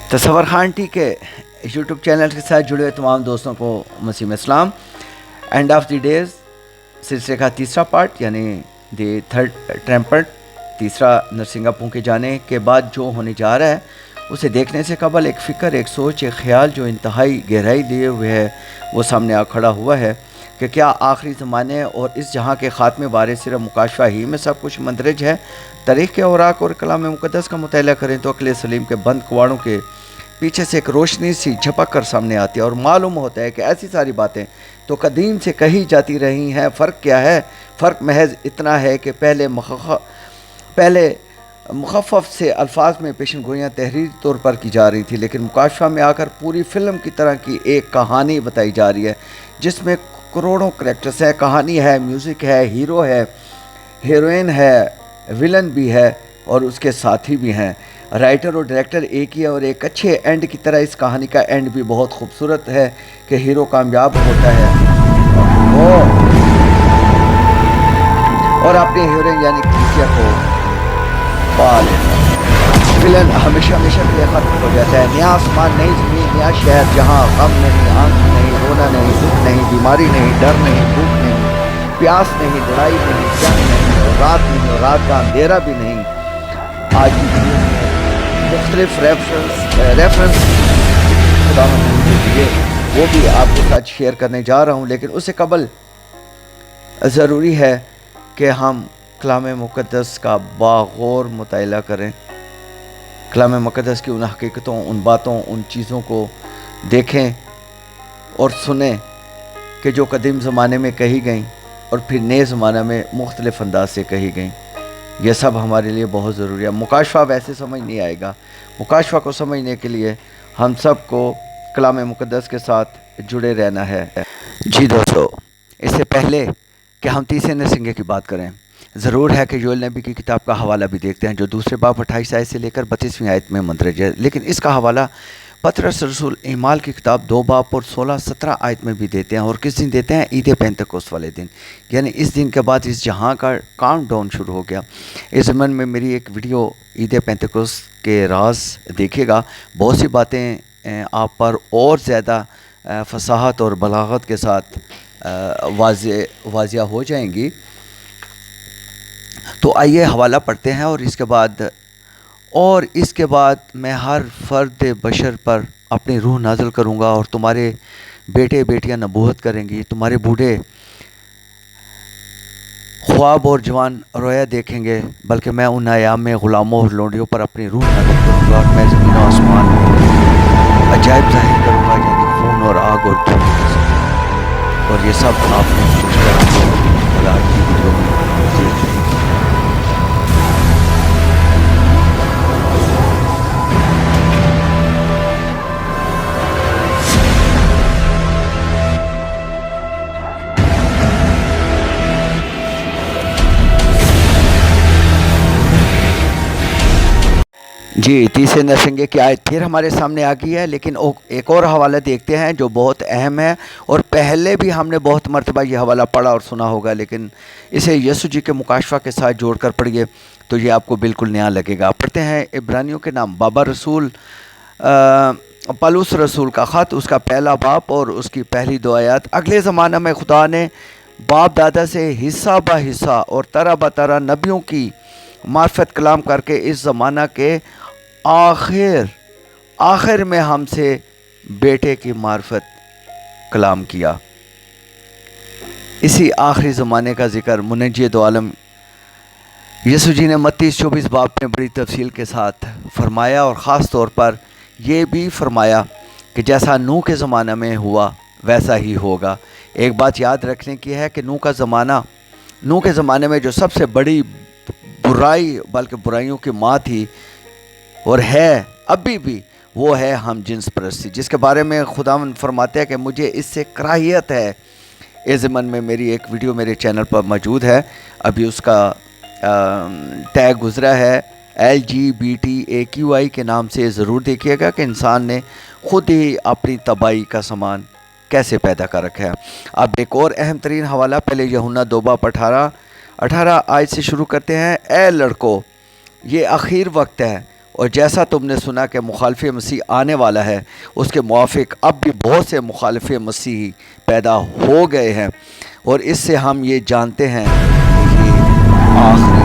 تصور خان ٹی کے YouTube channel کے ساتھ جڑے ہوئے تمام دوستوں کو مسیح میں اسلام. اینڈ آف دی ڈیز سلسلے کا تیسرا پارٹ یعنی دی تھرڈ ٹریمپٹ، تیسرا نرسنگا پھونکے جانے کے بعد جو ہونے جا رہا ہے اسے دیکھنے سے قبل ایک فکر، ایک سوچ، ایک خیال جو انتہائی گہرائی لیے ہوئے ہے وہ سامنے آ کھڑا ہوا ہے کہ کیا آخری زمانے اور اس جہاں کے خاتمے بارے صرف مکاشفہ ہی میں سب کچھ مندرج ہے؟ تاریخ کے اوراق اور کلام مقدس کا مطالعہ کریں تو عقل سلیم کے بند کواڑوں کے پیچھے سے ایک روشنی سی جھپک کر سامنے آتی ہے اور معلوم ہوتا ہے کہ ایسی ساری باتیں تو قدیم سے کہی جاتی رہی ہیں. فرق کیا ہے؟ فرق محض اتنا ہے کہ پہلے مخفف سے الفاظ میں پیشن گوئیاں تحریری طور پر کی جا رہی تھی، لیکن مکاشفہ میں آ کر پوری فلم کی طرح کی ایک کہانی بتائی جا رہی ہے جس میں کروڑوں کریکٹرز ہیں. کہانی ہے، میوزک ہے، ہیرو ہے، ہیروئن ہے، ویلن بھی ہے اور اس کے ساتھی بھی ہیں. رائٹر اور ڈائریکٹر ایک ہی ہے اور ایک اچھے اینڈ کی طرح اس کہانی کا اینڈ بھی بہت خوبصورت ہے کہ ہیرو کامیاب ہوتا ہے اور اپنے ہیروئن یعنی کلیسیا کو پا لیتا ہے. ویلن ہمیشہ کے لیے ختم ہو جاتا ہے. نیا آسمان، نئی زمین، نیا شہر جہاں غم نہیں، آنکھ نہیں، رونا نہیں، دکھ نہیں، بیماری نہیں، ڈر نہیں، بھوک نہیں، پیاس نہیں، لڑائی نہیں، جنگ نہیں، اور رات نہیں، اور رات کا اندھیرا بھی نہیں. آج کی ویڈیو میں مختلف ریفرنس خدا کے لیے وہ بھی آپ کے ساتھ شیئر کرنے جا رہا ہوں، لیکن اس سے قبل ضروری ہے کہ ہم کلام مقدس کا باغور مطالعہ کریں، کلام مقدس کی ان حقیقتوں، ان باتوں، ان چیزوں کو دیکھیں اور سنیں کہ جو قدیم زمانے میں کہی گئیں اور پھر نئے زمانہ میں مختلف انداز سے کہی گئیں. یہ سب ہمارے لیے بہت ضروری ہے. مکاشفہ ویسے سمجھ نہیں آئے گا. مکاشفہ کو سمجھنے کے لیے ہم سب کو کلام مقدس کے ساتھ جڑے رہنا ہے. جی دوستو، اس سے پہلے کہ ہم تیسرے نرسنگے کی بات کریں، ضرور ہے کہ یوئیل نبی کی کتاب کا حوالہ بھی دیکھتے ہیں جو دوسرے باب 28 آیت سے لے کر 32ویں آیت میں مندرج ہے، لیکن اس کا حوالہ پطرس رسول اعمال کی کتاب 2 باب اور 16-17 آیت میں بھی دیتے ہیں. اور کس دن دیتے ہیں؟ عید پینتکوست والے دن، یعنی اس دن کے بعد اس جہاں کا کاؤنٹ ڈاؤن شروع ہو گیا. اس ضمن میں میری ایک ویڈیو عید پینتکوست کے راز دیکھے گا. بہت سی باتیں آپ پر اور زیادہ فصاحت اور بلاغت کے ساتھ واضح ہو جائیں گی. تو آئیے حوالہ پڑھتے ہیں. اور اس کے بعد میں ہر فرد بشر پر اپنی روح نازل کروں گا اور تمہارے بیٹے بیٹیاں نبوت کریں گی، تمہارے بوڑھے خواب اور جوان رویا دیکھیں گے، بلکہ میں ان ایام میں غلاموں اور لونڈیوں پر اپنی روح نازل کروں گا اور میں زمین و آسمان میں عجائب ظاہر کروں گا، یعنی خون اور آگ اور دھوپ. اور یہ سب آپ نے کچھ کر کے اور آج کی ویڈیو میں دیکھ لیں. جی، تیسرے نرسنگے کی آیت پھر ہمارے سامنے آ گئی ہے، لیکن ایک اور حوالہ دیکھتے ہیں جو بہت اہم ہے اور پہلے بھی ہم نے بہت مرتبہ یہ حوالہ پڑھا اور سنا ہوگا، لیکن اسے یسوع جی کے مکاشفہ کے ساتھ جوڑ کر پڑھیے تو یہ آپ کو بالکل نیا لگے گا. پڑھتے ہیں عبرانیوں کے نام بابا رسول پالوس رسول کا خط، اس کا پہلا باب اور اس کی پہلی 2 آیات. اگلے زمانہ میں خدا نے باپ دادا سے حصہ بہ حصہ اور طرح بہ طرح نبیوں کی معرفت کلام کر کے اس زمانہ کے آخر میں ہم سے بیٹے کی معرفت کلام کیا. اسی آخری زمانے کا ذکر منجی دو عالم یسوع جی نے متی 24 باب میں بڑی تفصیل کے ساتھ فرمایا اور خاص طور پر یہ بھی فرمایا کہ جیسا نوح کے زمانہ میں ہوا ویسا ہی ہوگا. ایک بات یاد رکھنے کی ہے کہ نوح کے زمانے میں جو سب سے بڑی برائی، بلکہ برائیوں کی ماں تھی اور ہے ابھی بھی، وہ ہے ہم جنس پرستی، جس کے بارے میں خداوند فرماتے ہیں کہ مجھے اس سے کراہیت ہے. اس ضمن میں میری ایک ویڈیو میرے چینل پر موجود ہے، ابھی اس کا ٹیگ گزرا ہے LGBTAQI کے نام سے. ضرور دیکھیے گا کہ انسان نے خود ہی اپنی تباہی کا سامان کیسے پیدا کر رکھا ہے. اب ایک اور اہم ترین حوالہ پہلے یوحنا 2 باب 18 آیت سے شروع کرتے ہیں. اے لڑکو، یہ آخر وقت ہے اور جیسا تم نے سنا کہ مخالف مسیح آنے والا ہے، اس کے موافق اب بھی بہت سے مخالف مسیح پیدا ہو گئے ہیں، اور اس سے ہم یہ جانتے ہیں کہ یہ آخری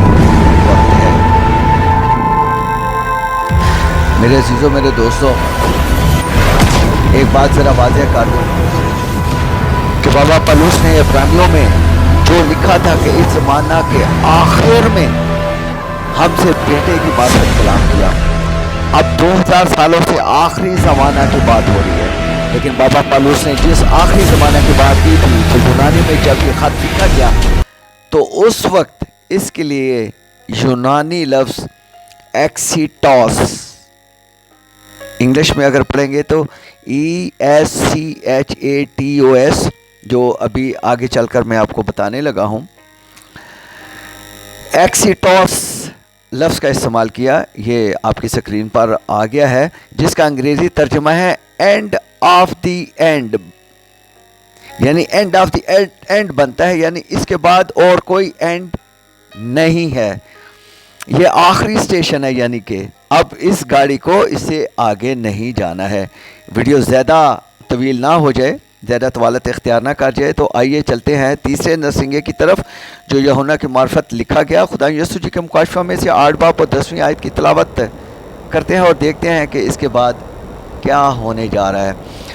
وقت ہے۔ میرے عزیزوں، میرے دوستوں، ایک بات ذرا واضح کر دوں کہ بابا پالوس نے عبرانیوں میں جو لکھا تھا کہ اس زمانہ کے آخر میں ہم سے بیٹے کی بات پر کلام کیا، اب 2000 سالوں سے آخری زمانہ کی بات ہو رہی ہے، لیکن بابا پالوس نے جس آخری زمانہ کی بات کی تھی تو یونانی میں جب یہ خط لکھا گیا تو اس وقت اس کے لیے یونانی لفظ ایکسیٹوس، انگلش میں اگر پڑھیں گے تو ESCHATOS، جو ابھی آگے چل کر میں آپ کو بتانے لگا ہوں، ایکسیٹوس لفظ کا استعمال کیا۔ یہ آپ کی سکرین پر آ گیا ہے، جس کا انگریزی ترجمہ ہے اینڈ آف دی اینڈ، یعنی اینڈ آف دی اینڈ بنتا ہے، یعنی اس کے بعد اور کوئی اینڈ نہیں ہے، یہ آخری سٹیشن ہے، یعنی کہ اب اس گاڑی کو اس سے آگے نہیں جانا ہے۔ ویڈیو زیادہ طویل نہ ہو جائے، زیادہ طوالت اختیار نہ کر جائے، تو آئیے چلتے ہیں تیسرے نرسنگے کی طرف جو یوحنا کی معرفت لکھا گیا خدا یسوع جی کے مکاشفہ میں سے 8 باب اور 10ویں آیت کی تلاوت کرتے ہیں اور دیکھتے ہیں کہ اس کے بعد کیا ہونے جا رہا ہے۔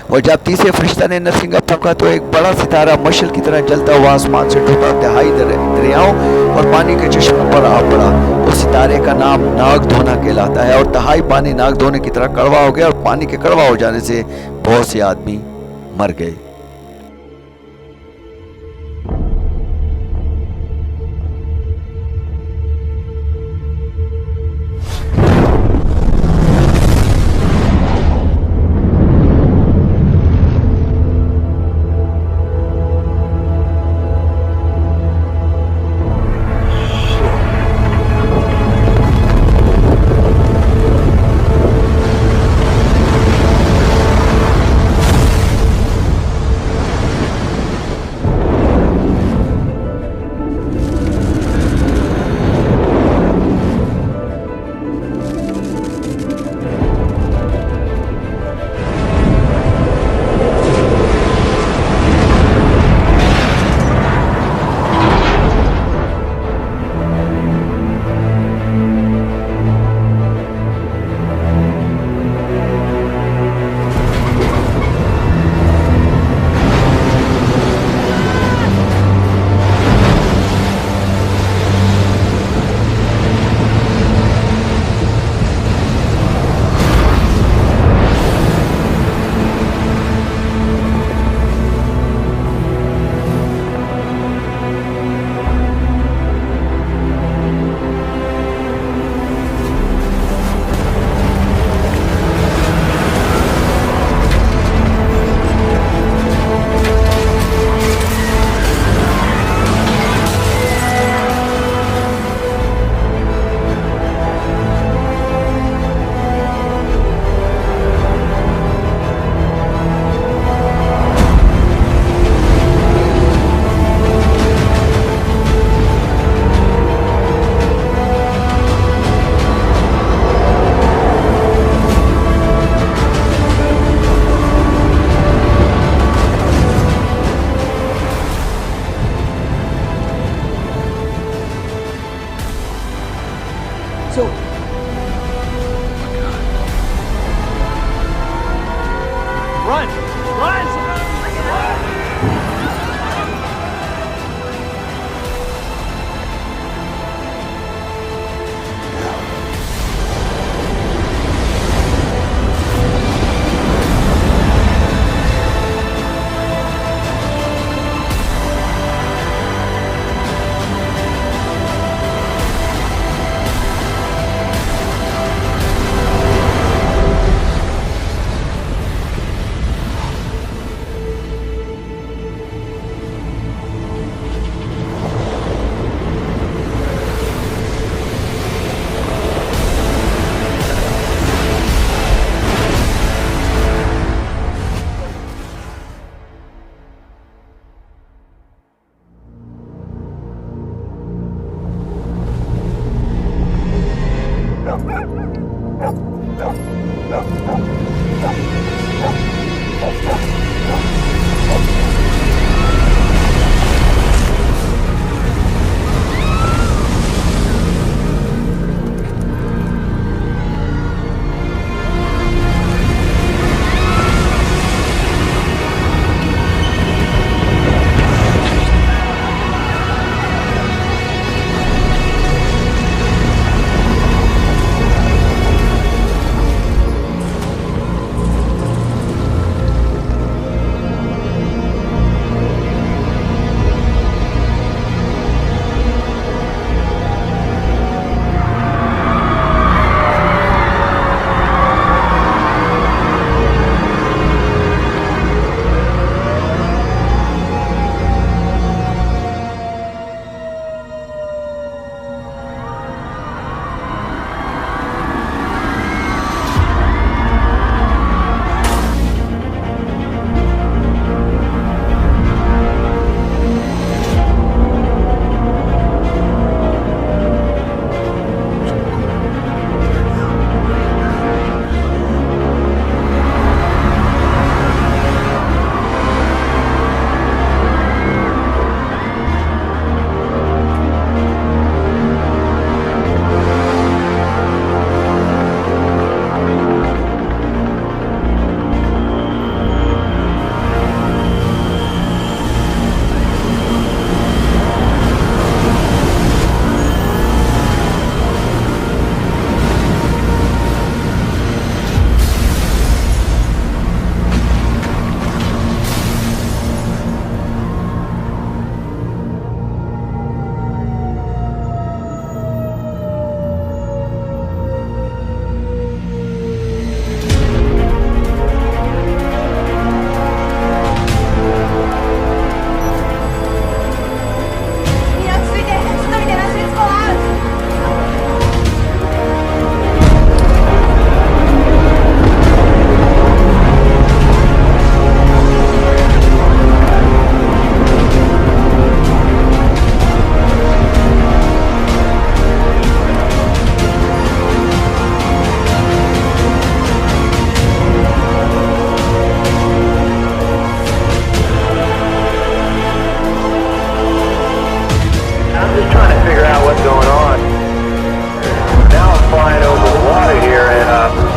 اور جب تیسرے فرشتہ نے نرسنگا پھونکا تو ایک بڑا ستارہ مشعل کی طرح جلتا ہوا آسمان سے ٹوٹا، تہائی دریاؤں اور پانی کے چشموں پر آ پڑا۔ اس ستارے کا نام ناگ دھونا کہلاتا ہے، اور تہائی پانی ناگ دھونے کی طرح کڑوا ہو گیا، اور پانی کے کڑوا ہو جانے سے بہت سے آدمی مر گئے۔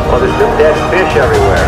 Well, there's some dead fish everywhere.